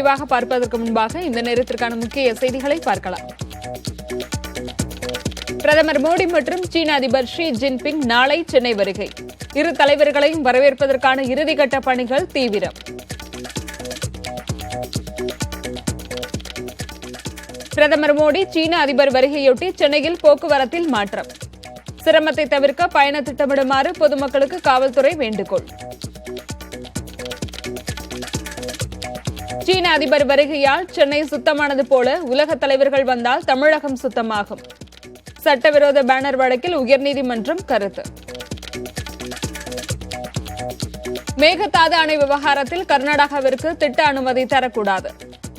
விரிவாக பார்ப்பதற்கு முன்பாக இந்த நேரத்திற்கான முக்கிய செய்திகளை பார்க்கலாம். பிரதமர் மோடி மற்றும் சீன அதிபர் ஷி ஜின்பிங் நாளை சென்னை வருகை. இரு தலைவர்களையும் வரவேற்பதற்கான இறுதிக்கட்ட பணிகள் தீவிரம். பிரதமர் மோடி சீன அதிபர் வருகையொட்டி சென்னையில் போக்குவரத்தில் மாற்றம். சிரமத்தை தவிர்க்க பயண திட்டமிடுமாறு பொதுமக்களுக்கு காவல்துறை வேண்டுகோள். சீன அதிபர் வருகையால் சென்னை சுத்தமானது போல உலக தலைவர்கள் வந்தால் தமிழகம் சுத்தமாகும். சட்டவிரோத பேனர் வழக்கில் உயர்நீதிமன்றம் கருத்து. மேகதாது அணை விவகாரத்தில் கர்நாடகாவிற்கு திட்ட அனுமதி தரக்கூடாது.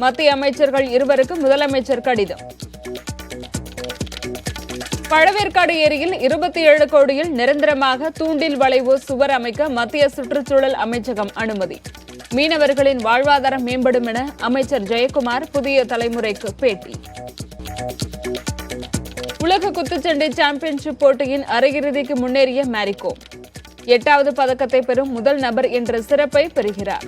மத்திய அமைச்சர்கள் இருவருக்கு முதலமைச்சர் கடிதம். பழவேற்காடு ஏரியில் 27 கோடியில் நிரந்தரமாக தூண்டில் வளைவு சுவர் அமைக்க மத்திய சுற்றுச்சூழல் அமைச்சகம் அனுமதி. மீனவர்களின் வாழ்வாதாரம் மேம்படும் என அமைச்சர் ஜெயக்குமார் புதிய தலைமுறைக்கு பேட்டி. உலக குத்துச்சண்டை சாம்பியன்ஷிப் போட்டியின் அரையிறுதிக்கு முன்னேறிய மேரிகோம் 8வது பதக்கத்தை பெறும் முதல் நபர் என்ற சிறப்பை பெறுகிறார்.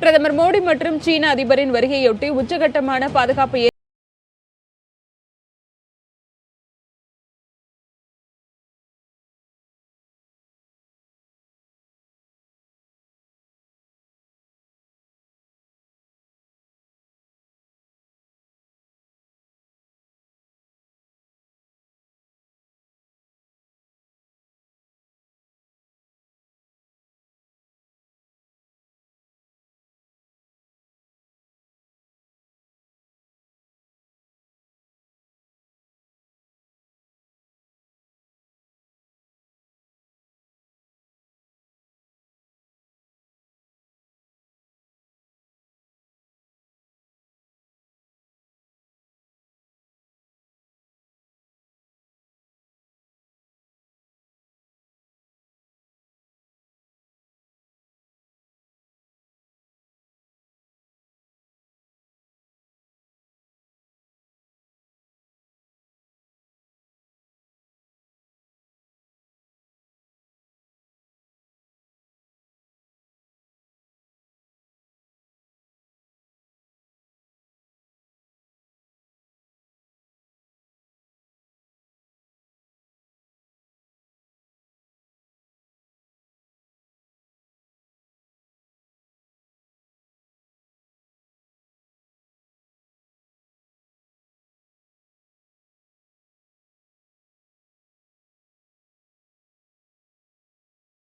பிரதமர் மோடி மற்றும் சீன அதிபரின் வருகையொட்டி உச்சகட்டமான பாதுகாப்பு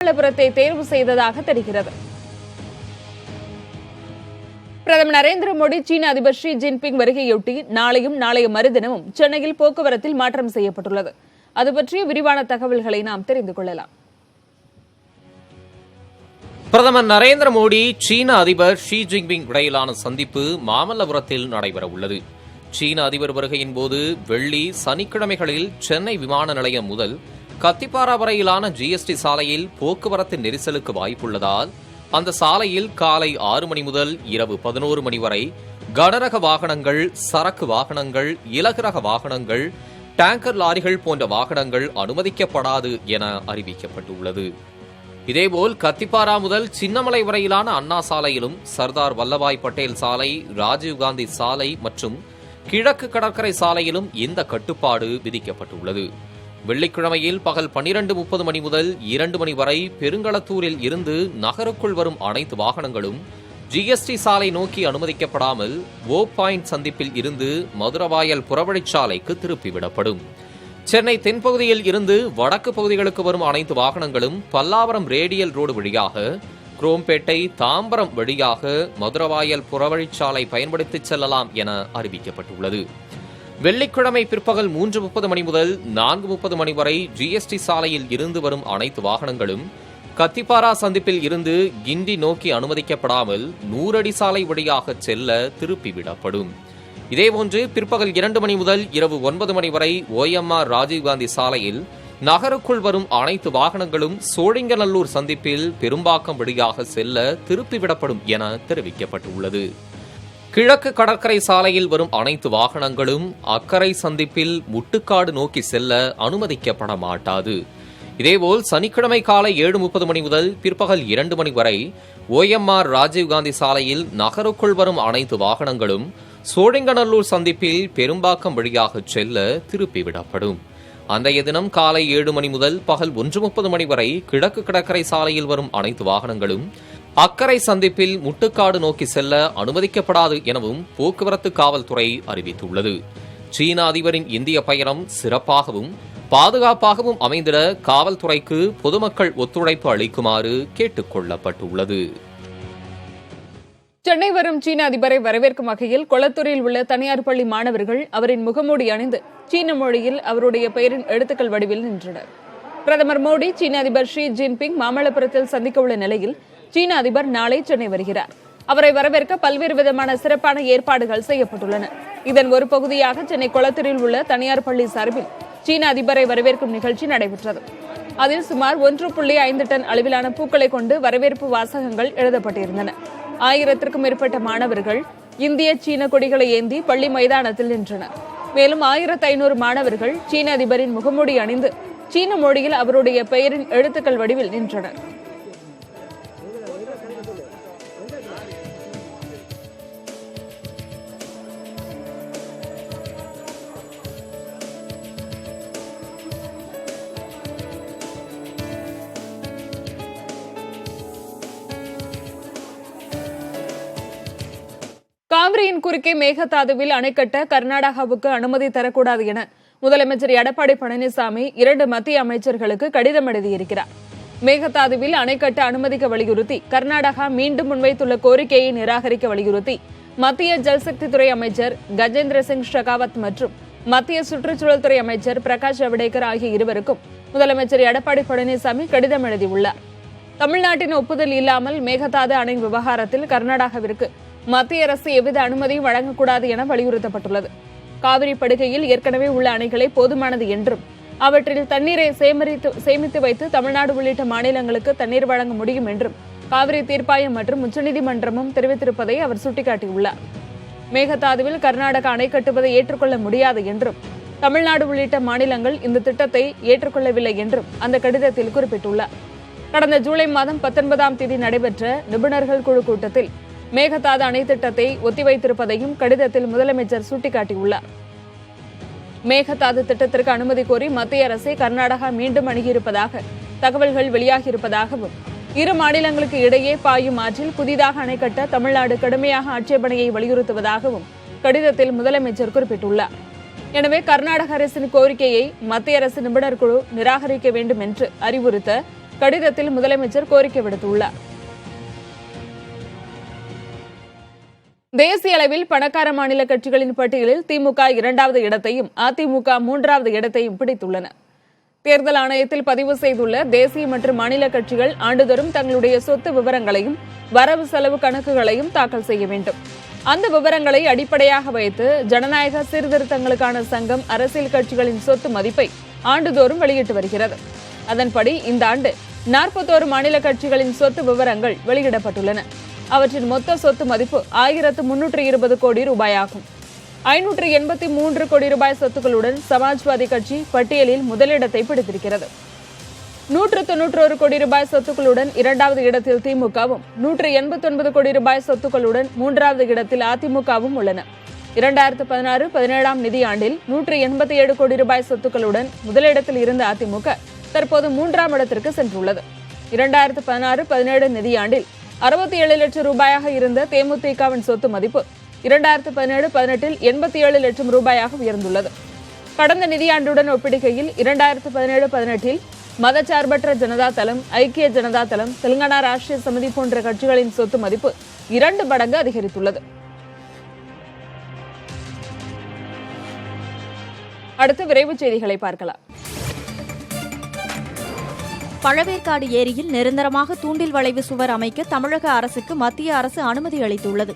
மாமல்லபுரத்தை தேர்வு செய்ததாக தெரிகிறது. பிரதமர் நரேந்திர மோடி சீன அதிபர் ஷி ஜின்பிங் வருகையொட்டி நாளையும் நாளைய மறுதினமும் சென்னையில் போக்குவரத்தில் மாற்றம் செய்யப்பட்டுள்ளது. அது பற்றிய விரிவான தகவல்களை நாம் தெரிந்து கொள்ளலாம். பிரதமர் நரேந்திர மோடி சீன அதிபர் ஷி ஜின்பிங் இடையிலான சந்திப்பு மாமல்லபுரத்தில் நடைபெற உள்ளது. சீன அதிபர் வருகையின் போது வெள்ளி சனிக்கிழமைகளில் சென்னை விமான நிலையம் முதல் கத்திப்பாரா வரையிலான ஜிஎஸ்டி சாலையில் போக்குவரத்து நெரிசலுக்கு வாய்ப்புள்ளதால் அந்த சாலையில் காலை 6 மணி முதல் இரவு 11 மணி வரை கனரக வாகனங்கள், சரக்கு வாகனங்கள், இலகுரக வாகனங்கள், டேங்கர் லாரிகள் போன்ற வாகனங்கள் அனுமதிக்கப்படாது என அறிவிக்கப்பட்டுள்ளது. இதேபோல் கத்திப்பாரா முதல் சின்னமலை வரையிலான அண்ணா சாலையிலும் சர்தார் வல்லபாய் பட்டேல் சாலை, ராஜீவ்காந்தி சாலை மற்றும் கிழக்கு கடற்கரை சாலையிலும் இந்த கட்டுப்பாடு விதிக்கப்பட்டுள்ளது. வெள்ளிக்கிழமையில் பகல் 12:30 மணி முதல் 2 மணி வரை பெருங்களத்தூரில் இருந்து நகருக்குள் வரும் அனைத்து வாகனங்களும் ஜிஎஸ்டி சாலை நோக்கி அனுமதிக்கப்படாமல் ஓ பாயிண்ட் சந்திப்பில் இருந்து மதுரவாயல் புறவழிச்சாலைக்கு திருப்பிவிடப்படும். சென்னை தென்பகுதியில் இருந்து வடக்கு பகுதிகளுக்கு வரும் அனைத்து வாகனங்களும் பல்லாவரம் ரேடியல் ரோடு வழியாக, குரோம்பேட்டை, தாம்பரம் வழியாக மதுரவாயல் புறவழிச்சாலை பயன்படுத்தி செல்லலாம் என அறிவிக்கப்பட்டுள்ளது. வெள்ளிக்கிழமை பிற்பகல் 3:30 மணி முதல் 4:30 மணி வரை ஜிஎஸ்டி சாலையில் இருந்து வரும் அனைத்து வாகனங்களும் கத்திப்பாரா சந்திப்பில் இருந்து கிண்டி நோக்கி அனுமதிக்கப்படாமல் 100 அடி சாலை வழியாக செல்ல திருப்பிவிடப்படும். இதேபோன்று பிற்பகல் 2 மணி முதல் இரவு 9 மணி வரை OMR ராஜீவ்காந்தி சாலையில் நகருக்குள் வரும் அனைத்து வாகனங்களும் சோழிங்கநல்லூர் சந்திப்பில் பெரும்பாக்கம் வழியாக செல்ல திருப்பிவிடப்படும் என தெரிவிக்கப்பட்டுள்ளது. கிழக்கு கடற்கரை சாலையில் வரும் அனைத்து வாகனங்களும் அக்கரை சந்திப்பில் முட்டுக்காடு நோக்கி செல்ல அனுமதிக்கப்பட மாட்டாது. இதேபோல் சனிக்கிழமை காலை 7:30 மணி முதல் பிற்பகல் 2 மணி வரை OMR ராஜீவ்காந்தி சாலையில் நகருக்குள் வரும் அனைத்து வாகனங்களும் சோழிங்கநல்லூர் சந்திப்பில் பெரும்பாக்கம் வழியாக செல்ல திருப்பிவிடப்படும். அன்றைய தினம் காலை 7 மணி முதல் பகல் 1:30 மணி வரை கிழக்கு கடற்கரை சாலையில் வரும் அனைத்து வாகனங்களும் அக்கரை சந்திப்பில் முட்டுக்காடு நோக்கி செல்ல அனுமதிக்கப்படாது எனவும் போக்குவரத்து காவல்துறை அறிவித்துள்ளது. சீன அதிபரின் இந்திய பயணம் சிறப்பாகவும் பாதுகாப்பாகவும் அமைந்திட காவல்துறைக்கு பொதுமக்கள் ஒத்துழைப்பு அளிக்குமாறு கேட்டுக் கொள்ளப்பட்டுள்ளது. சென்னை வரும் சீன அதிபரை வரவேற்கும் வகையில் கொளத்தூரில் உள்ள தனியார் பள்ளி மாணவர்கள் அவரின் முகமூடி அணிந்து சீன மொழியில் அவருடைய பெயரின் எழுத்துக்கள் வடிவில் நின்றனர். பிரதமர் மோடி சீன அதிபர் ஷி ஜின்பிங் மாமல்லபுரத்தில் சந்திக்க உள்ள நிலையில் சீன அதிபர் நாளை சென்னை வருகிறார். அவரை வரவேற்க பல்வேறு விதமான சிறப்பான ஏற்பாடுகள் செய்யப்பட்டுள்ளன. இதன் ஒரு பகுதியாக சென்னை கொளத்தூரில் உள்ள தனியார் பள்ளி சார்பில் சீன அதிபரை வரவேற்கும் நிகழ்ச்சி நடைபெற்றது. அதில் சுமார் 1.5 டன் அளவிலான பூக்களை கொண்டு வரவேற்பு வாசகங்கள் எழுதப்பட்டிருந்தன. 1000க்கும் மேற்பட்ட மாணவர்கள் இந்திய சீன கொடிகளை ஏந்தி பள்ளி மைதானத்தில் நின்றனர். மேலும் 1500 மாணவர்கள் சீன அதிபரின் முகமூடி அணிந்து சீன மொழியில் அவருடைய பெயரின் எழுத்துக்கள் வடிவில் நின்றனர். காவிரியின் குறுக்கே மேகதாதுவில் அணை கட்ட கர்நாடகாவுக்கு அனுமதி தரக்கூடாது என முதலமைச்சர் எடப்பாடி பழனிசாமி 2 மத்திய அமைச்சர்களுக்கு கடிதம் எழுதியிருக்கிறார். மேகதாதுவில் அணை கட்ட அனுமதிக்க வலியுறுத்தி கர்நாடகா மீண்டும் முன்வைத்துள்ள கோரிக்கையை நிராகரிக்க வலியுறுத்தி மத்திய ஜல்சக்தித்துறை அமைச்சர் கஜேந்திர சிங் ஷெகாவத் மற்றும் மத்திய சுற்றுச்சூழல் துறை அமைச்சர் பிரகாஷ் ஜவடேகர் ஆகிய இருவருக்கும் முதலமைச்சர் எடப்பாடி பழனிசாமி கடிதம் எழுதியுள்ளார். தமிழ்நாட்டின் ஒப்புதல் இல்லாமல் மேகதாது அணை விவகாரத்தில் கர்நாடகாவிற்கு மத்திய அரசு எவ்வித அனுமதியும் வழங்கக்கூடாது என வலியுறுத்தப்பட்டுள்ளது. காவிரி படுகையில் ஏற்கனவே உள்ள அணைகளை போதுமானது என்றும் அவற்றில் தண்ணீரை சேமித்து வைத்து தமிழ்நாடு உள்ளிட்ட மாநிலங்களுக்கு தண்ணீர் வழங்க முடியும் என்றும் காவிரி தீர்ப்பாயம் மற்றும் உச்சநீதிமன்றமும் தெரிவித்திருப்பதை அவர் சுட்டிக்காட்டியுள்ளார். மேகதாதுவில் கர்நாடகா அணை கட்டுவதை ஏற்றுக்கொள்ள முடியாது என்றும் தமிழ்நாடு உள்ளிட்ட மாநிலங்கள் இந்த திட்டத்தை ஏற்றுக்கொள்ளவில்லை என்றும் அந்த கடிதத்தில் குறிப்பிட்டுள்ளார். கடந்த ஜூலை மாதம் 19ஆம் தேதி நடைபெற்ற நிபுணர்கள் குழு கூட்டத்தில் மேகதாது அணை திட்டத்தை ஒத்திவைத்திருப்பதையும் கடிதத்தில் முதலமைச்சர் சுட்டிக்காட்டியுள்ளார். மேகதாது திட்டத்திற்கு அனுமதி கோரி மத்திய அரசை கர்நாடகா மீண்டும் அணுகியிருப்பதாக தகவல்கள் வெளியாகியிருப்பதாகவும் இரு மாநிலங்களுக்கு இடையே பாயும் ஆற்றில் புதிதாக அணை கட்ட தமிழ்நாடு கடுமையாக ஆட்சேபனையை வலியுறுத்துவதாகவும் கடிதத்தில் முதலமைச்சர் குறிப்பிட்டுள்ளார். எனவே கர்நாடக அரசின் கோரிக்கையை மத்திய அரசு நிபுணர் குழு நிராகரிக்க வேண்டும் என்று அறிவுறுத்த கடிதத்தில் முதலமைச்சர் கோரிக்கை விடுத்துள்ளார். தேசிய அளவில் பணக்கார மாநில கட்சிகளின் பட்டியலில் திமுக 2வது இடத்தையும் அதிமுக 3வது இடத்தையும் பிடித்துள்ளன. தேர்தல் ஆணையத்தில் பதிவு செய்துள்ள தேசிய மற்றும் மாநில கட்சிகள் ஆண்டுதோறும் தங்களுடைய சொத்து விவரங்களையும் வரவு செலவு கணக்குகளையும் தாக்கல் செய்ய வேண்டும். அந்த விவரங்களை அடிப்படையாக வைத்து ஜனநாயக சீர்திருத்தங்களுக்கான சங்கம் அரசியல் கட்சிகளின் சொத்து மதிப்பை ஆண்டுதோறும் வெளியிட்டு வருகிறது. அதன்படி இந்த ஆண்டு 41 மாநில கட்சிகளின் சொத்து விவரங்கள் வெளியிடப்பட்டுள்ளன. அவற்றின் மொத்த சொத்து மதிப்பு 1320 கோடி ரூபாயாகும். 583 கோடி ரூபாய் சொத்துக்களுடன் சமாஜ்வாதி கட்சி பட்டியலில் முதலிடத்தை பிடித்திருக்கிறது. 191 கோடி ரூபாய் சொத்துக்களுடன் 2வது இடத்தில் திமுகவும் 189 கோடி ரூபாய் சொத்துக்களுடன் 3வது இடத்தில் அதிமுகவும் உள்ளன. 2016-17ஆம் நிதியாண்டில் 187 கோடி ரூபாய் சொத்துக்களுடன் முதலிடத்தில் இருந்த அதிமுக தற்போது 3ஆம் இடத்திற்கு சென்றுள்ளது. 2016-17 நிதியாண்டில் 67 லட்சம் ரூபாயாக இருந்த தேமுதிகவின் சொத்து மதிப்பு 2017-18இல் 87 லட்சம் ரூபாயாக உயர்ந்துள்ளது. கடந்த நிதியாண்டுடன் ஒப்பிடுகையில் 2017-18இல் மதச்சார்பற்ற ஜனதா தளம், ஐக்கிய ஜனதா தளம், தெலுங்கானா ராஷ்டிரிய சமிதி போன்ற கட்சிகளின் சொத்து மதிப்பு 2 மடங்கு அதிகரித்துள்ளது. அடுத்து விரைவுச் செய்திகளை பார்க்கலாம். பழவேற்காடு ஏரியில் நிரந்தரமாக தூண்டில் வளைவு சுவர் அமைக்க தமிழக அரசுக்கு மத்திய அரசு அனுமதி அளித்துள்ளது.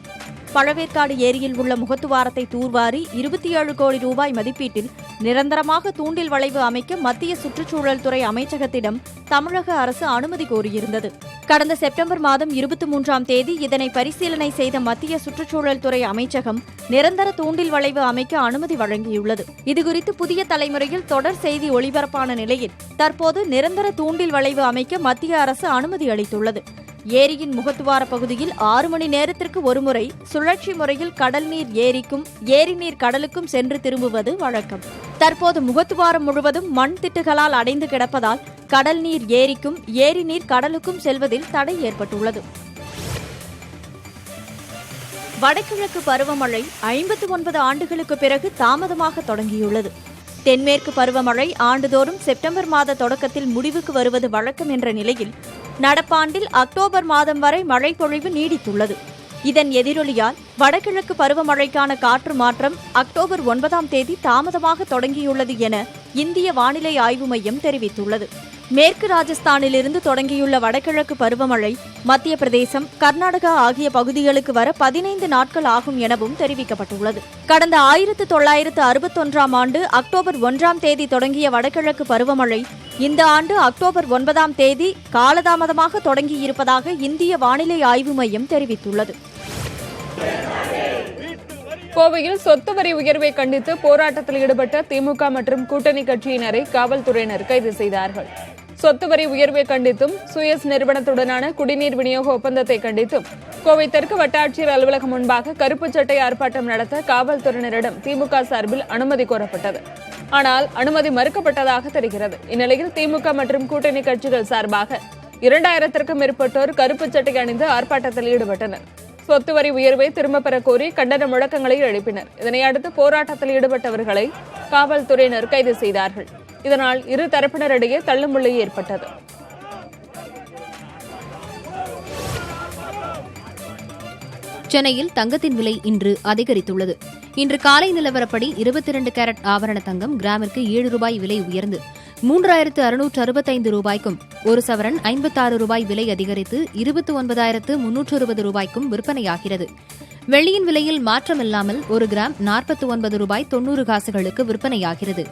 பழவேற்காடு ஏரியில் உள்ள முகத்துவாரத்தை தூர்வாரி 27 கோடி ரூபாய் மதிப்பீட்டில் நிரந்தரமாக தூண்டில் வளைவு அமைக்க மத்திய சுற்றுச்சூழல் துறை அமைச்சகத்திடம் தமிழக அரசு அனுமதி கோரியிருந்தது. கடந்த செப்டம்பர் மாதம் 23ஆம் தேதி இதனை பரிசீலனை செய்த மத்திய சுற்றுச்சூழல் துறை அமைச்சகம் நிரந்தர தூண்டில் வளைவு அமைக்க அனுமதி வழங்கியுள்ளது. இதுகுறித்து புதிய தலைமுறையில் தொடர் செய்தி ஒளிபரப்பான நிலையில் தற்போது நிரந்தர தூண்டில் வளைவு அமைக்க மத்திய அரசு அனுமதி அளித்துள்ளது. ஏரியின் முகத்துவார பகுதியில் 6 மணி நேரத்திற்கு ஒருமுறை சுழற்சி முறையில் கடல் நீர் ஏரிக்கும் ஏரி நீர் கடலுக்கும் சென்று திரும்புவது வழக்கம். தற்போது முகத்துவாரம் முழுவதும் மண் திட்டுகளால் அடைந்து கிடப்பதால் கடல் நீர் ஏரிக்கும் ஏரி நீர் கடலுக்கும் செல்வதில் தடை ஏற்பட்டுள்ளது. வடகிழக்கு பருவமழை 59 ஆண்டுகளுக்கு பிறகு தாமதமாக தொடங்கியுள்ளது. தென்மேற்கு பருவமழை ஆண்டுதோறும் செப்டம்பர் மாத தொடக்கத்தில் முடிவுக்கு வருவது வழக்கம் என்ற நிலையில் நடப்பாண்டில் அக்டோபர் மாதம் வரை மழை பொழிவு நீடித்துள்ளது. இதன் எதிரொலியால் வடகிழக்கு பருவமழைக்கான காற்று மாற்றம் அக்டோபர் 9ஆம் தேதி தாமதமாக தொடங்கியுள்ளது என இந்திய வானிலை ஆய்வு மையம் தெரிவித்துள்ளது. மேற்கு ராஜஸ்தானிலிருந்து தொடங்கியுள்ள வடகிழக்கு பருவமழை மத்திய பிரதேசம், கர்நாடகா ஆகிய பகுதிகளுக்கு வர 15 நாட்கள் ஆகும் எனவும் தெரிவிக்கப்பட்டுள்ளது. கடந்த 1961ஆம் ஆண்டு அக்டோபர் 1ஆம் தேதி தொடங்கிய வடகிழக்கு பருவமழை இந்த ஆண்டு அக்டோபர் 9ஆம் தேதி காலதாமதமாக தொடங்கியிருப்பதாக இந்திய வானிலை ஆய்வு மையம் தெரிவித்துள்ளது. கோவையில் சொத்து வரி உயர்வை கண்டித்து போராட்டத்தில் ஈடுபட்ட திமுக மற்றும் கூட்டணி கட்சியினரை காவல்துறையினர் கைது செய்தார்கள். சொத்து வரி உயர்வை கண்டித்தும் சுயஸ் நிறுவனத்துடனான குடிநீர் விநியோக ஒப்பந்தத்தை கண்டித்தும் கோவை தெற்கு வட்டாட்சியர் அலுவலகம் முன்பாக கருப்பு சட்டை ஆர்ப்பாட்டம் நடத்த காவல்துறையினரிடம் திமுக சார்பில் அனுமதி கோரப்பட்டது. ஆனால் அனுமதி மறுக்கப்பட்டதாக தெரிகிறது. இந்நிலையில் திமுக மற்றும் கூட்டணி கட்சிகள் சார்பாக 2000க்கும் மேற்பட்டோர் கருப்பு சட்டை அணிந்து ஆர்ப்பாட்டத்தில் ஈடுபட்டனர். சொத்து வரி உயர்வை திரும்பப் பெற கோரி கண்டன முழக்கங்களை எழுப்பினர். இதனையடுத்து போராட்டத்தில் ஈடுபட்டவர்களை காவல்துறையினர் கைது செய்தார்கள். இதனால் இரு தரப்பினரிடையே தள்ளுமுள்ளு ஏற்பட்டது. சென்னையில் தங்கத்தின் விலை இன்று அதிகரித்துள்ளது. இன்று காலை நிலவரப்படி 22 கேரட் ஆபரண தங்கம் கிராமிற்கு 7 ரூபாய் விலை உயர்ந்து 3665 ரூபாய்க்கும், ஒரு சவரன் 56 ரூபாய் விலை அதிகரித்து 29360 ரூபாய்க்கும் விற்பனையாகிறது. வெள்ளியின் விலையில் மாற்றமில்லாமல் 1 கிராம் 49 ரூபாய் 90 காசுகளுக்கு விற்பனையாகிறது.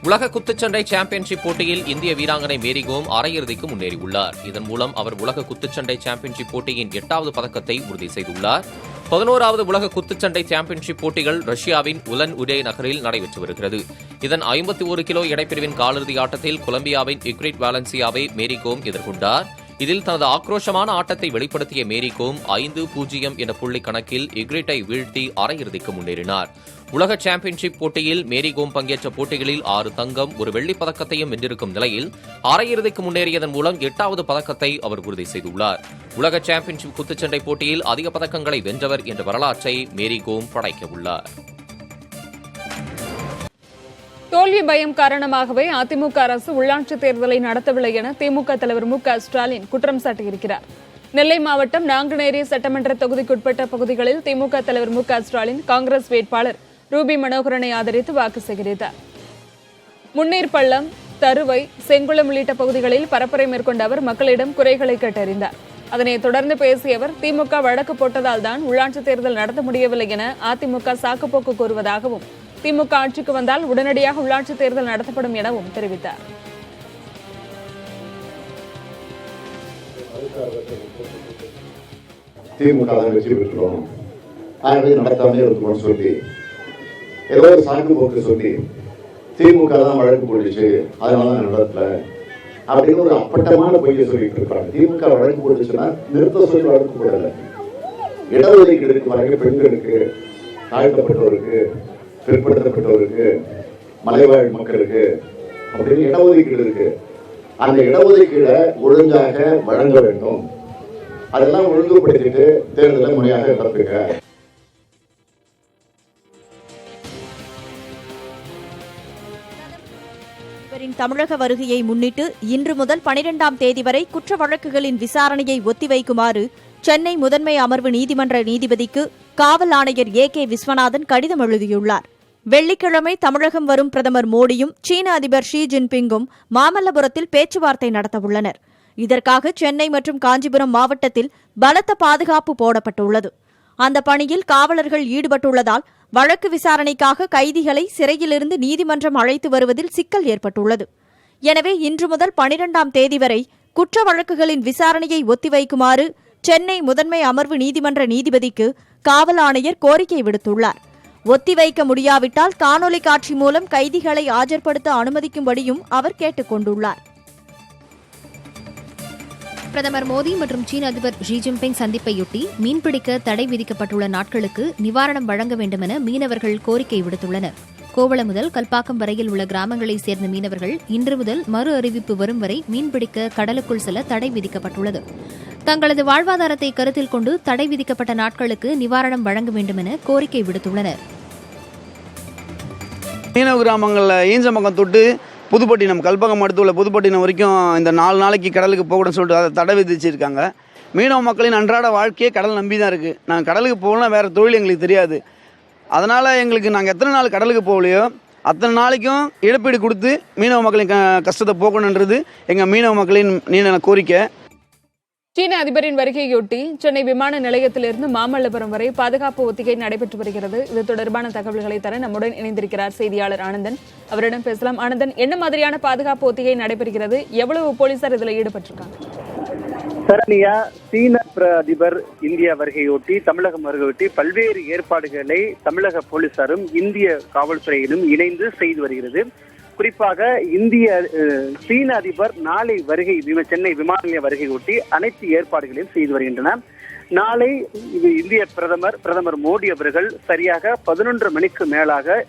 உலக குத்துச்சண்டை சாம்பியன்ஷிப் போட்டியில் இந்திய வீராங்கனை மேரிகோம் அரையிறுதிக்கு முன்னேறியுள்ளார். இதன் மூலம் அவர் உலக குத்துச்சண்டை சாம்பியன்ஷிப் போட்டியின் 8வது பதக்கத்தை உறுதி செய்துள்ளார். 11வது உலக குத்துச்சண்டை சாம்பியன்ஷிப் போட்டிகள் ரஷ்யாவின் உலன் உடே நகரில் நடைபெற்று வருகிறது. இதன் 51 கிலோ எடைப்பிரிவின் காலிறுதி ஆட்டத்தில் கொலம்பியாவின் இக்ரிட் வாலன்சியாவை மேரிகோம் எதிர்கொண்டார். இதில் தனது ஆக்ரோஷமான ஆட்டத்தை வெளிப்படுத்திய மேரிகோம் 5-0 என்ற புள்ளி கணக்கில் இக்ரிட்டை வீழ்த்தி அரையிறுதிக்கு முன்னேறினார். உலக சாம்பியன்ஷிப் போட்டியில் மேரிகோம் பங்கேற்ற போட்டிகளில் 6 தங்கம், 1 வெள்ளிப் பதக்கத்தையும் வென்றிருக்கும் நிலையில் அரையிறுதிக்கு முன்னேறியதன் மூலம் 8வது பதக்கத்தை அவர் உறுதி செய்துள்ளார். உலக சாம்பியன்ஷிப் குத்துச்சண்டை போட்டியில் அதிக பதக்கங்களை வென்றவர் என்ற வரலாற்றை மேரிகோம் படைக்கவுள்ளார். தோல்வி பயம் காரணமாகவே அதிமுக அரசு உள்ளாட்சித் தேர்தலை நடத்தவில்லை என திமுக தலைவர் மு.க.ஸ்டாலின் குற்றம் சாட்டியிருக்கிறார். நெல்லை மாவட்டம் நாங்குநேரி சட்டமன்ற தொகுதிக்குட்பட்ட பகுதிகளில் திமுக தலைவர் மு.க.ஸ்டாலின் காங்கிரஸ் வேட்பாளர் ரூபி மனோகரனை ஆதரித்து வாக்கு சேகரித்தார். முன்னீர் பள்ளம், தருவை, செங்குளம் உள்ளிட்ட பகுதிகளில் பரப்புரை மேற்கொண்ட அவர் மக்களிடம் குறைகளை கேட்டறிந்தார். அதனைத் தொடர்ந்து பேசிய அவர் திமுக வழக்கு போட்டதால் தான் உள்ளாட்சித் தேர்தல் நடத்த முடியவில்லை என அதிமுக சாக்குப்போக்கு கூறுவதாகவும், திமுக ஆட்சிக்கு வந்தால் உடனடியாக உள்ளாட்சித் தேர்தல் நடத்தப்படும் எனவும் தெரிவித்தார். திமுக வெற்றி பெற்றோம், ஆகவே நடத்தாமே இருக்கணும்னு சொல்லி ஏதோ ஒரு சாக்கு போக்கு சொல்லி திமுக தான் வழக்கு போட்டுச்சு, அதனால நடத்தல அப்படின்னு ஒரு அப்பட்டமான பொய்யை சொல்லிட்டு இருக்காங்க. திமுக வழக்கு போட்டுச்சுன்னா நிறுத்த சொல்லி வழக்கு போடல. இடஒதுக்கீடு வரைக்கும் பெண்களுக்கு, தாழ்த்தப்பட்டவருக்கு, பிற்படுத்தப்பட்டவருக்கு, மலைவாழ் மக்களுக்கு அப்படின்னு இடஒதுக்கீடு இருக்கு. அந்த இடஒதுக்கீடை ஒழுங்காக வழங்க வேண்டும். அதெல்லாம் ஒழுங்குபடுத்திட்டு தேர்தலை முறையாக நடத்துங்க. இவரின் தமிழக வருகையை முன்னிட்டு இன்று முதல் 12ஆம் தேதி வரை குற்ற வழக்குகளின் விசாரணையை ஒத்திவைக்குமாறு சென்னை முதன்மை அமர்வு நீதிமன்ற நீதிபதிக்கு காவல் ஆணையர் A.K. விஸ்வநாதன் கடிதம் எழுதியுள்ளார். வெள்ளிக்கிழமை தமிழகம் வரும் பிரதமர் மோடியும் சீன அதிபர் ஷி ஜின்பிங்கும் மாமல்லபுரத்தில் பேச்சுவார்த்தை நடத்தவுள்ளனர். இதற்காக சென்னை மற்றும் காஞ்சிபுரம் மாவட்டத்தில் பலத்த பாதுகாப்பு போடப்பட்டுள்ளது. அந்த பணியில் காவலர்கள் ஈடுபட்டுள்ளதால் வழக்கு விசாரணைக்காக கைதிகளை சிறையிலிருந்து நீதிமன்றம் அழைத்து வருவதில் சிக்கல் ஏற்பட்டுள்ளது. எனவே இன்று முதல் 12ஆம் தேதி வரை குற்ற வழக்குகளின் விசாரணையை ஒத்திவைக்குமாறு சென்னை முதன்மை அமர்வு நீதிமன்ற நீதிபதிக்கு காவல் ஆணையர் கோரிக்கை விடுத்துள்ளார். ஒத்திவைக்க முடியாவிட்டால் காணொலி காட்சி மூலம் கைதிகளை ஆஜர்படுத்த அனுமதிக்கும்படியும் அவர் கேட்டுக் கொண்டுள்ளார். பிரதமர் மோடி மற்றும் சீன அதிபர் ஷி ஜின்பிங் சந்திப்பையொட்டி மீன்பிடிக்க தடை விதிக்கப்பட்டுள்ள நாட்களுக்கு நிவாரணம் வழங்க வேண்டுமென மீனவர்கள் கோரிக்கை விடுத்துள்ளனர். கோவளம் முதல் கல்பாக்கம் வரையில் உள்ள கிராமங்களைச் சேர்ந்த மீனவர்கள் இன்று முதல் மறு அறிவிப்பு வரும் வரை மீன்பிடிக்க கடலுக்குள் செல்ல தடை விதிக்கப்பட்டுள்ளது. தங்களது வாழ்வாதாரத்தை கருத்தில் கொண்டு தடை விதிக்கப்பட்ட நாட்களுக்கு நிவாரணம் வழங்க வேண்டுமென கோரிக்கை விடுத்துள்ளனர். மீனவ கிராமங்களில் ஈஞ்சம்பக்கம் தொட்டு புதுப்பட்டினம் கல்பகம் அடுத்து உள்ள புதுப்பட்டினம் வரைக்கும் இந்த 4 நாளைக்கு கடலுக்கு போகணும்னு சொல்லிட்டு அதை தடை விதிச்சிருக்காங்க. மீனவ மக்களின் அன்றாட வாழ்க்கையே கடல் நம்பி தான் இருக்குது. நாங்கள் கடலுக்கு போகலாம், வேறு தொழில் எங்களுக்கு தெரியாது. அதனால் எங்களுக்கு நாங்கள் எத்தனை நாள் கடலுக்கு போகலையோ அத்தனை நாளைக்கும் இழப்பீடு கொடுத்து மீனவ மக்களின் கஷ்டத்தை போக்கணுன்றது எங்கள் மீனவ மக்களின் நீண்ட கோரிக்கை. சீன அதிபரின் வருகையொட்டி சென்னை விமான நிலையத்திலிருந்து மாமல்லபுரம் வரை பாதுகாப்பு ஒத்திகை நடைபெற்று வருகிறது. இது தொடர்பான தகவல்களை தர நம்முடன் இணைந்திருக்கிறார் செய்தியாளர் ஆனந்தன். அவரிடம் பேசலாம். ஆனந்தன், என்ன மாதிரியான பாதுகாப்பு ஒத்திகை நடைபெறுகிறது? எவ்வளவு போலீசார் இதில் ஈடுபட்டிருக்காங்க? சரணியா, சீன அதிபர் இந்திய வருகையொட்டி தமிழகம் வருகையொட்டி பல்வேறு ஏற்பாடுகளை தமிழக போலீசாரும் இந்திய காவல்துறையிலும் இணைந்து செய்து வருகிறது. குறிப்பாக சீன அதிபர் நாளை வருகை சென்னை விமான நிலைய வருகையொட்டி அனைத்து ஏற்பாடுகளையும் செய்து வருகின்றன. நாளை இந்திய பிரதமர் மோடி அவர்கள் சரியாக 11 மணிக்கு மேலாக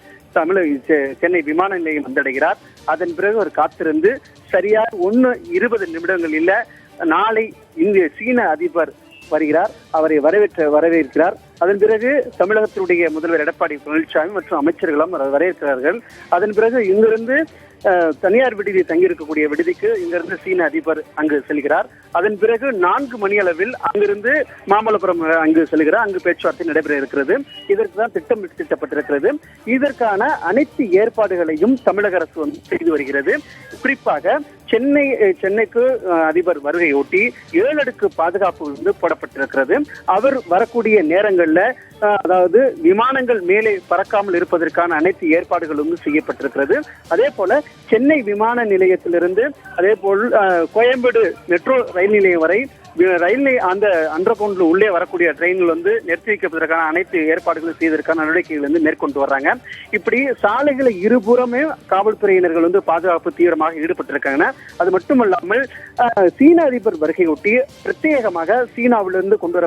சென்னை விமான நிலையம் வந்தடைகிறார். அதன் பிறகு அவர் காத்திருந்து சரியாக 1:20 நிமிடங்கள் இல்ல நாளை இந்திய சீன அதிபர் வருகிறார். அவரை வரவேற்கிறார். அதன் பிறகு தமிழகத்தினுடைய முதல்வர் எடப்பாடி பழனிசாமி மற்றும் அமைச்சர்களும் வரவேற்கிறார்கள். அதன் பிறகு இங்கிருந்து தனியார் விடுதி தங்கியிருக்கக்கூடிய விடுதிக்கு இங்கிருந்து சீன அதிபர் அங்கு செல்கிறார். அதன் பிறகு 4 மணி அளவில் அங்கிருந்து மாமல்லபுரம் அங்கு செல்கிறார். அங்கு பேச்சுவார்த்தை நடைபெற இருக்கிறது. இதற்கு தான் திட்டமிடப்பட்டிருக்கிறது. இதற்கான அனைத்து ஏற்பாடுகளையும் தமிழக அரசு செய்து வருகிறது. குறிப்பாக சென்னைக்கு அதிபர் வருகையொட்டி 7 அடுக்கு பாதுகாப்பு போடப்பட்டிருக்கிறது. அவர் வரக்கூடிய நேரங்கள்ல அதாவது விமானங்கள் மேலே பறக்காமல் இருப்பதற்கான அனைத்து ஏற்பாடுகளும் செய்யப்பட்டிருக்கிறது. அதே போல சென்னை விமான நிலையத்திலிருந்து அதே போல் கோயம்பேடு மெட்ரோ ரயில் நிலையம் வரை அந்த அண்டர் கிரவுண்ட்ல உள்ளே வரக்கூடிய ட்ரெயின்கள் நிறுத்தி வைப்பதற்கான அனைத்து ஏற்பாடுகளும் செய்வதற்கான நடவடிக்கைகள் மேற்கொண்டு வர்றாங்க. இப்படி சாலைகளை இருபுறமே காவல்துறையினர்கள் பாதுகாப்பு தீவிரமாக ஈடுபட்டிருக்காங்க. அது மட்டுமல்லாமல் சீன அதிபர் வருகையொட்டி பிரத்யேகமாக சீனாவிலிருந்து கொண்டு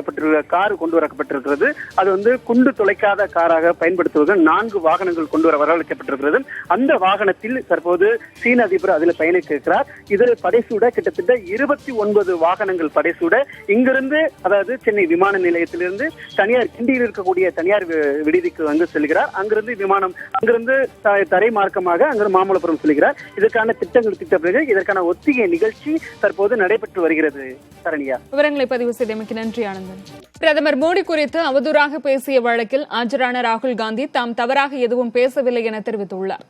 வரப்பட்டிருக்கிறது. அது குண்டு துளைக்காத காராக பயன்படுத்துவதற்கு 4 வாகனங்கள் கொண்டு வரவழைக்கப்பட்டிருக்கிறது. அந்த வாகனத்தில் தற்போது சீன அதிபர் அதில் பயணிக்க இருக்கிறார். இதில் படைசூட கிட்டத்தட்ட 29 வாகனங்கள் படைசூட இங்கிருந்து அதாவது சென்னை விமான நிலையத்திலிருந்து கிண்டியில் இருக்கக்கூடிய தனியார் விடுதிக்கு செல்கிறார். அங்கிருந்து தரை மார்க்கமாக அங்கிருந்து மாமல்லபுரம் செல்கிறார். இதற்கான திட்டங்கள் இதற்கான ஒத்திகை நிகழ்ச்சி தற்போது நடைபெற்று வருகிறது. சரணியா, விவரங்களை பதிவு செய்தமைக்கு நன்றி ஆனந்தன். பிரதமர் மோடி குறித்து அவதூறாக பேசிய வழக்கில் ஆஜரான ராகுல் காந்தி தாம் தவறாக எதுவும் பேசவில்லை என தெரிவித்துள்ளார்.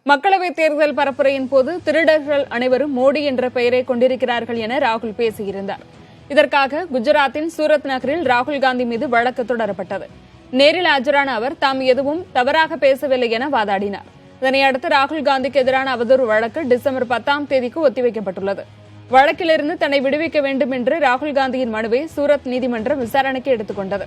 மக்களவைத் தேர்தல் பரப்புரையின் போது திருடர்கள் அனைவரும் மோடி என்ற பெயரை கொண்டிருக்கிறார்கள் என ராகுல் பேசியிருந்தார். இதற்காக குஜராத்தின் சூரத் நகரில் ராகுல் காந்தி மீது வழக்கு தொடரப்பட்டது. நேரில் ஆஜரான அவர் தாம் எதுவும் தவறாக பேசவில்லை என வாதாடினார். இதனையடுத்து ராகுல் காந்திக்கு எதிரான அவதூறு வழக்கு டிசம்பர் 10ஆம் தேதிக்கு ஒத்திவைக்கப்பட்டுள்ளது. வழக்கிலிருந்து தன்னை விடுவிக்க வேண்டும் என்று ராகுல் காந்தியின் மனுவை சூரத் நீதிமன்றம் விசாரணைக்கு எடுத்துக் கொண்டது.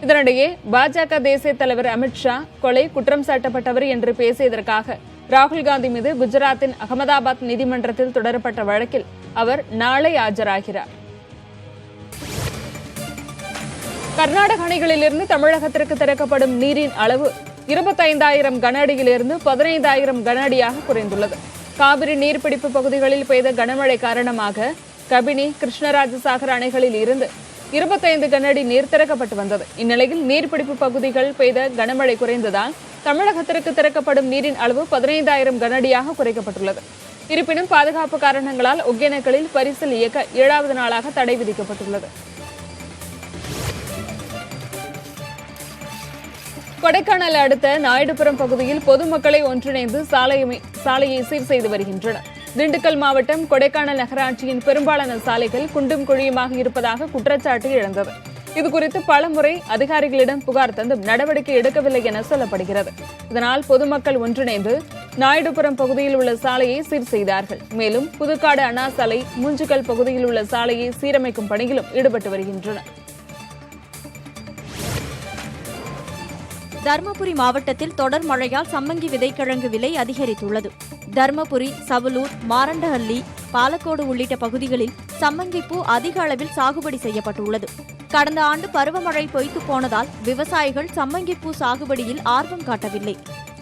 இதனிடையே பாஜக தேசிய தலைவர் அமித்ஷா கொலை குற்றம் சாட்டப்பட்டவர் என்று பேசியதற்காக ராகுல் காந்தி மீது குஜராத்தின் அகமதாபாத் நீதிமன்றத்தில் தொடரப்பட்ட வழக்கில் அவர் நாளை ஆஜராகிறார். கர்நாடக அணைகளிலிருந்து தமிழகத்திற்கு திறக்கப்படும் நீரின் அளவு 25,000 கன அடியிலிருந்து 15,000 கன அடியாக குறைந்துள்ளது. காவிரி நீர்பிடிப்பு பகுதிகளில் பெய்த கனமழை காரணமாக கபினி, கிருஷ்ணராஜசாகர் அணைகளில் இருந்து 25 கன அடி நீர் திறக்கப்பட்டு வந்தது. இந்நிலையில் நீர்பிடிப்பு பகுதிகள் பெய்த கனமழை குறைந்ததால் தமிழகத்திற்கு திறக்கப்படும் நீரின் அளவு 15,000 கன அடியாக குறைக்கப்பட்டுள்ளது. இருப்பினும் பாதுகாப்பு காரணங்களால் ஒகேனக்கலில் பரிசல் இயக்க 7வது நாளாக தடை விதிக்கப்பட்டுள்ளது. கொடைக்கானல் அடுத்த நாயுடுபுரம் பகுதியில் பொதுமக்களை ஒன்றிணைந்து சாலையை சீர் செய்து வருகின்றனர். திண்டுக்கல் மாவட்டம் கொடைக்கானல் நகராட்சியின் பெரும்பாலான சாலைகள் குண்டும் குழியுமாக இருப்பதாக குற்றச்சாட்டு எழுந்தது. இதுகுறித்து பலமுறை அதிகாரிகளிடம் புகார் தந்தும் நடவடிக்கை எடுக்கவில்லை என சொல்லப்படுகிறது. இதனால் பொதுமக்கள் ஒன்றிணைந்து நாயுடுபுரம் பகுதியில் உள்ள சாலையை சீர் செய்தார்கள். மேலும் புதுக்காடு அண்ணா சாலை, மூஞ்சுக்கல் பகுதியில் உள்ள சாலையை சீரமைக்கும் பணியிலும் ஈடுபட்டு வருகின்றனர். தருமபுரி மாவட்டத்தில் தொடர் மழையால் சம்மங்கி விதைக்கிழங்கு விலை அதிகரித்துள்ளது. தருமபுரி, சவலூர், மாரண்டஹள்ளி, பாலக்கோடு உள்ளிட்ட பகுதிகளில் சம்மங்கி பூ அதிக அளவில் சாகுபடி செய்யப்பட்டுள்ளது. கடந்த ஆண்டு பருவமழை பொய்த்து போனதால் விவசாயிகள் சம்மங்கி பூ சாகுபடியில் ஆர்வம் காட்டவில்லை.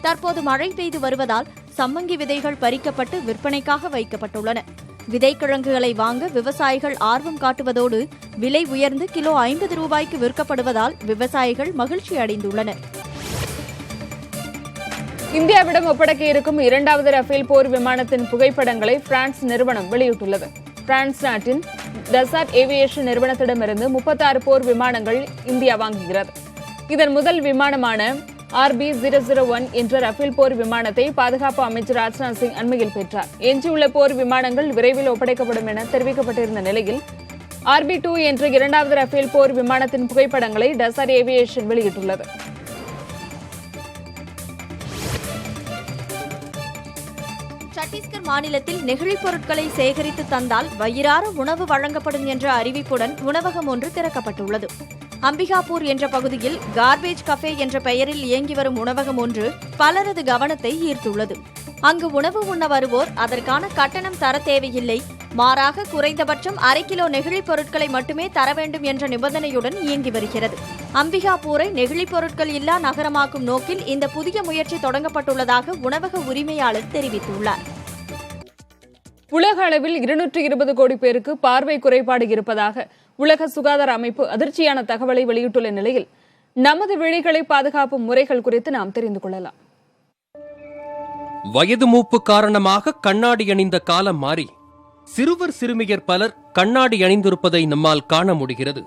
தற்போது மழை பெய்து வருவதால் சம்மங்கி விதைகள் பறிக்கப்பட்டு விற்பனைக்காக வைக்கப்பட்டுள்ளன. விதைக்கிழங்குகளை வாங்க விவசாயிகள் ஆர்வம் காட்டுவதோடு விலை உயர்ந்து கிலோ 50 ரூபாய்க்கு விற்கப்படுவதால் விவசாயிகள் மகிழ்ச்சி அடைந்துள்ளனர். இந்தியாவிடம் ஒப்படைக்க இருக்கும் 2வது ரஃபேல் போர் விமானத்தின் புகைப்படங்களை பிரான்ஸ் நிறுவனம் வெளியிட்டுள்ளது. பிரான்ஸ் நாட்டின் டசாட் ஏவியேஷன் நிறுவனத்திடமிருந்து 36 போர் விமானங்கள் இந்தியா வாங்குகிறது. இதன் முதல் விமானமான RB001 என்ற ரஃபேல் போர் விமானத்தை பாதுகாப்பு அமைச்சர் ராஜ்நாத் சிங் அண்மையில் பெற்றார். எஞ்சியுள்ள போர் விமானங்கள் விரைவில் ஒப்படைக்கப்படும் என தெரிவிக்கப்பட்டிருந்த நிலையில் RB2 என்ற 2வது ரஃபேல் போர் விமானத்தின் புகைப்படங்களை டசாட் ஏவியேஷன் வெளியிட்டுள்ளது. சத்தீஸ்கர் மாநிலத்தில் நெகிழிப் பொருட்களை சேகரித்து தந்தால் வயிறார உணவு வழங்கப்படும் என்ற அறிவிப்புடன் உணவகம் ஒன்று திறக்கப்பட்டுள்ளது. அம்பிகாபூர் என்ற பகுதியில் கார்பேஜ் கஃபே என்ற பெயரில் இயங்கி வரும் உணவகம் ஒன்று பலரது கவனத்தை ஈர்த்துள்ளது. அங்கு உணவு உண்ண வருவோர் அதற்கான கட்டணம் தர தேவையில்லை, மாறாக குறைந்தபட்சம் 1/2 கிலோ நெகிழிப் பொருட்களை மட்டுமே தர வேண்டும் என்ற நிபந்தனையுடன் இயங்கி வருகிறது. அம்பிகாபூரை நெகிழிப் பொருட்கள் இல்லா நகரமாக்கும் நோக்கில் இந்த புதிய முயற்சி தொடங்கப்பட்டுள்ளதாக உணவக உரிமையாளர் தெரிவித்துள்ளார். உலக அளவில் 220 கோடி பேருக்கு பார்வை குறைபாடு இருப்பதாக உலக சுகாதார அமைப்பு அதிர்ச்சியான தகவலை வெளியிட்டுள்ள நிலையில் நமது விழிகளை பாதுகாப்பும் முறைகள் குறித்து நாம் தெரிந்து கொள்ளலாம். வயது மூப்பு காரணமாக கண்ணாடி அணிந்த காலம் மாறி சிறுவர் சிறுமியர் பலர் கண்ணாடி அணிந்திருப்பதை நம்மால் காண முடிகிறது.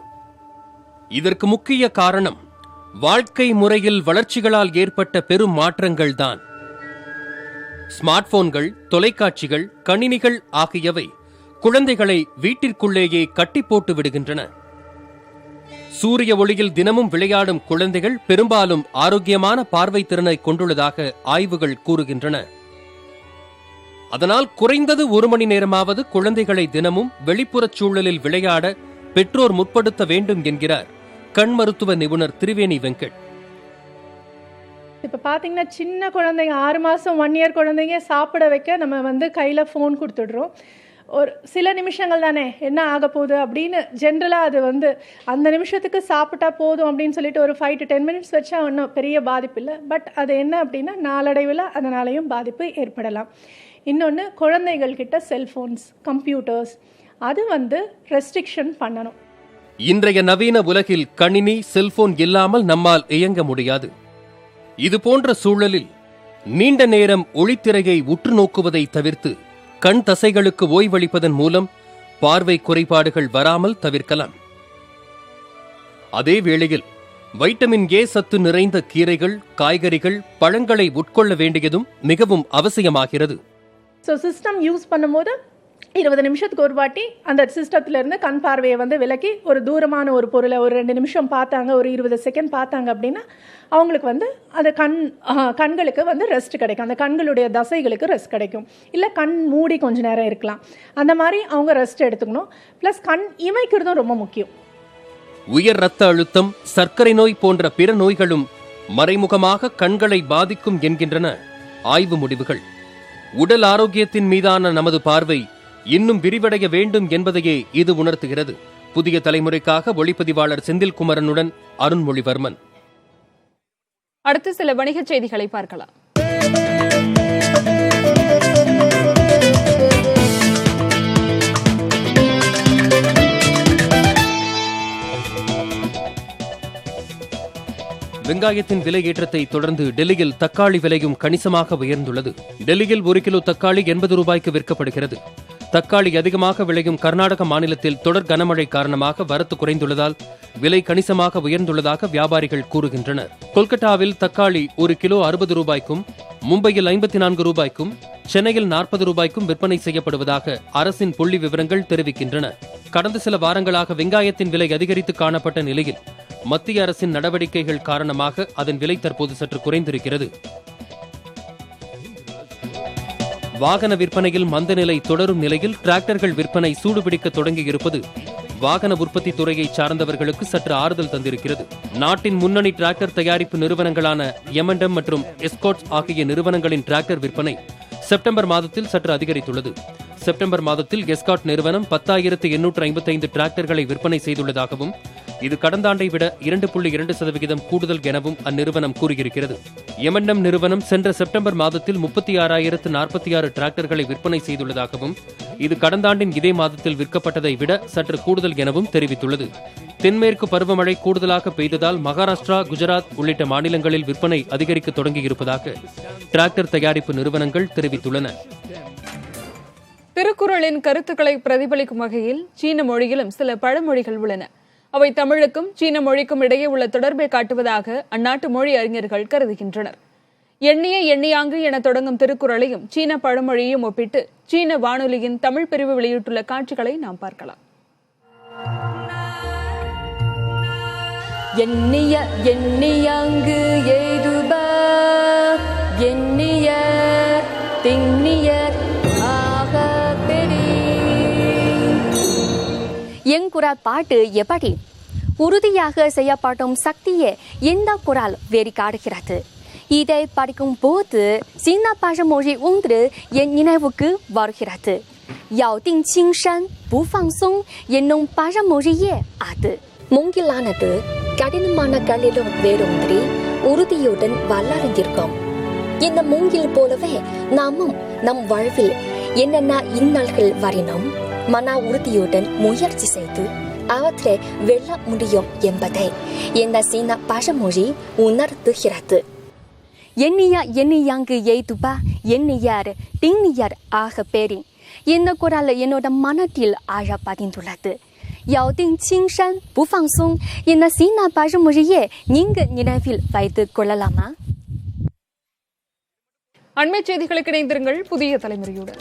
இதற்கு முக்கிய காரணம் வாழ்க்கை முறையில் வளர்ச்சிகளால் ஏற்பட்ட பெரும் மாற்றங்கள்தான். ஸ்மார்ட் போன்கள், தொலைக்காட்சிகள், கணினிகள் ஆகியவை குழந்தைகளை வீட்டிற்குள்ளேயே கட்டி போட்டு விடுகின்றன. சூரிய ஒளியில் தினமும் விளையாடும் குழந்தைகள் பெரும்பாலும் ஆரோக்கியமான பார்வை திறனை கொண்டுள்ளதாக ஆய்வுகள் கூறுகின்றன. அதனால் குறைந்தது 1 மணி நேரமாவது குழந்தைகளை தினமும் வெளிப்புறச் சூழலில் விளையாட பெற்றோர் முற்படுத்த வேண்டும் என்கிறார் கண் மருத்துவ நிபுணர் திரிவேணி வெங்கட். இப்போ பார்த்தீங்கன்னா சின்ன குழந்தைங்க 6 மாதம் 1 இயர் குழந்தைங்க சாப்பிட வைக்க நம்ம கையில் ஃபோன் கொடுத்துடுறோம். ஒரு சில நிமிஷங்கள் தானே, என்ன ஆக போகுது அப்படின்னு ஜென்ரலாக அது அந்த நிமிஷத்துக்கு சாப்பிட்டா போதும் அப்படின்னு சொல்லிட்டு ஒரு 5 to 10 minutes வச்சா ஒன்றும் பெரிய பாதிப்பு இல்லை. பட் அது என்ன அப்படின்னா நாளடைவில் அதனாலையும் பாதிப்பு ஏற்படலாம். இன்னொன்று, குழந்தைகள்கிட்ட செல்ஃபோன்ஸ், கம்ப்யூட்டர்ஸ் அது ரெஸ்ட்ரிக்ஷன் பண்ணணும். இன்றைய நவீன உலகில் கணினி, செல்போன் இல்லாமல் நம்மால் இயங்க முடியாது. இதுபோன்ற சூழலில் நீண்ட நேரம் ஒளித்திரையை உற்று நோக்குவதை தவிர்த்து கண் தசைகளுக்கு ஓய்வளிப்பதன் மூலம் பார்வை குறைபாடுகள் வராமல் தவிர்க்கலாம். அதே வேளையில் வைட்டமின் ஏ சத்து நிறைந்த கீரைகள், காய்கறிகள், பழங்களை உட்கொள்ள வேண்டியதும் மிகவும் அவசியமாகிறது. ஸோ சிஸ்டம் யூஸ் பண்ணும்போது 20 நிமிஷத்துக்கு ஒரு வாட்டி அந்த சிஸ்டத்திலிருந்து கண் பார்வையை விலக்கி ஒரு தூரமான ஒரு பொருளை ஒரு 2 நிமிஷம் பார்த்தாங்க, ஒரு 20 செகண்ட் பார்த்தாங்க அப்படின்னா அவங்களுக்கு அந்த கண்களுக்கு ரெஸ்ட் கிடைக்கும், அந்த கண்களுடைய தசைகளுக்கு ரெஸ்ட் கிடைக்கும். இல்லை கண் மூடி கொஞ்ச நேரம் இருக்கலாம், அந்த மாதிரி அவங்க ரெஸ்ட் எடுத்துக்கணும். ப்ளஸ் கண் இமைக்கிறதும் ரொம்ப முக்கியம். உயர் இரத்த அழுத்தம், சர்க்கரை நோய் போன்ற பிற நோய்களும் மறைமுகமாக கண்களை பாதிக்கும் என்கின்றன ஆய்வு முடிவுகள். உடல் ஆரோக்கியத்தின் மீதான நமது பார்வை இன்னும் விரிவடைய வேண்டும் என்பதையே இது உணர்த்துகிறது. புதிய தலைமுறைக்காக ஒளிப்பதிவாளர் செந்தில்குமரனுடன் அருண்மொழிவர்மன். அடுத்து சில வணிகச் செய்திகளை பார்க்கலாம். வெங்காயத்தின் விலை ஏற்றத்தை தொடர்ந்து டெல்லியில் தக்காளி விலையும் கணிசமாக உயர்ந்துள்ளது. டெல்லியில் 1 கிலோ தக்காளி 80 ரூபாய்க்கு விற்கப்படுகிறது. தக்காளி அதிகமாக விளையும் கர்நாடக மாநிலத்தில் தொடர் கனமழை காரணமாக வரத்து குறைந்துள்ளதால் விலை கணிசமாக உயர்ந்துள்ளதாக வியாபாரிகள் கூறுகின்றனர். கொல்கத்தாவில் தக்காளி ஒரு கிலோ 60 ரூபாய்க்கும், மும்பையில் 54 ரூபாய்க்கும், சென்னையில் 40 ரூபாய்க்கும் விற்பனை செய்யப்படுவதாக அரசின் புள்ளி விவரங்கள் தெரிவிக்கின்றன. கடந்த சில வாரங்களாக வெங்காயத்தின் விலை அதிகரித்து காணப்பட்ட நிலையில் மத்திய அரசின் நடவடிக்கைகள் காரணமாக அதன் விலை தற்போது சற்று குறைந்திருக்கிறது. வாகன விற்பனையில் மந்த நிலை தொடரும் நிலையில் டிராக்டர்கள் விற்பனை சூடுபிடிக்க தொடங்கியிருப்பது வாகன உற்பத்தி துறையை சார்ந்தவர்களுக்கு சற்று ஆறுதல் தந்திருக்கிறது. நாட்டின் முன்னணி டிராக்டர் தயாரிப்பு நிறுவனங்களான M&M மற்றும் எஸ்கார்ட்ஸ் ஆகிய நிறுவனங்களின் டிராக்டர் விற்பனை செப்டம்பர் மாதத்தில் சற்று அதிகரித்துள்ளது. செப்டம்பர் மாதத்தில் எஸ்கார்ட் நிறுவனம் 10,855 டிராக்டர்களை விற்பனை செய்துள்ளதாகவும் இது கடந்த ஆண்டை விட 2.2% கூடுதல் எனவும் அந்நிறுவனம் கூறியிருக்கிறது. M&M நிறுவனம் சென்ற செப்டம்பர் மாதத்தில் 36,046 டிராக்டர்களை விற்பனை செய்துள்ளதாகவும் இது கடந்த ஆண்டின் இதே மாதத்தில் விற்கப்பட்டதை விட சற்று கூடுதல் எனவும் தெரிவித்துள்ளது. தென்மேற்கு பருவமழை கூடுதலாக பெய்ததால் மகாராஷ்டிரா, குஜராத் உள்ளிட்ட மாநிலங்களில் விற்பனை அதிகரிக்க தொடங்கியிருப்பதாக டிராக்டர் தயாரிப்பு நிறுவனங்கள் தெரிவித்துள்ளன. திருக்குறளின் கருத்துக்களை பிரதிபலிக்கும் வகையில் சீன மொழியிலும் சில பழமொழிகள் உள்ளன. அவை தமிழுக்கும் சீன மொழிக்கும் இடையே உள்ள தொடர்பை காட்டுவதாக அந்நாட்டு மொழி அறிஞர்கள் கருதுகின்றனர். எண்ணிய எண்ணியாங்கு என தொடங்கும் திருக்குறளையும் சீன பழமொழியையும் ஒப்பிட்டு சீன வானொலியின் தமிழ் பிரிவு வெளியிட்டுள்ள காட்சிகளை நாம் பார்க்கலாம். எண்ணிய எண்ணியாங்கு ஏதுப எண்ணிய திண்ணியர் ஆக பெரி. எங்குறால் பாட்டு எப்படி உறுதியாக செய்யப்படும் சக்தியே இந்த குரல் வெளிக்காடுகிறது. இதை படிக்கும் போது சீன பழமொழி ஒன்று என் நினைவுக்கு வருகிறது. யாவ்டிங் சிங்ஷன் பு ஃபங்சோங் என்னும் பழமொழியே அது. மூங்கிலானது கடினமான கல்லிலும் வேரூன்றி உறுதியுடன் வளர்ந்திருக்கும். இந்த மூங்கில் போலவே நாமும் நம் வாழ்வில் என்னென்ன இன்னல்கள் வரினும் மன உறுதியுடன் முயற்சி செய்து அவற்றை வெல்ல முடியும் என்பதை இந்த சீன பழமொழி உணர்த்துகிறது. எண்ணிய எண்ணியாங்கு எய்துபா எண்ணியார் திண்ணியார் ஆக பேரி. இந்த குரல் என்னோட மனத்தில் ஆழ பதிந்துள்ளது. யாவ்டிங் சிங்ஷன் பு ஃபங்சோங் இந்த சீன பழமொழியை நீங்க நினைவில் வைத்துக் கொள்ளலாமா? அண்மை செய்திகளுக்கு இணைந்திருங்கள் புதிய தலைமுறையுடன்.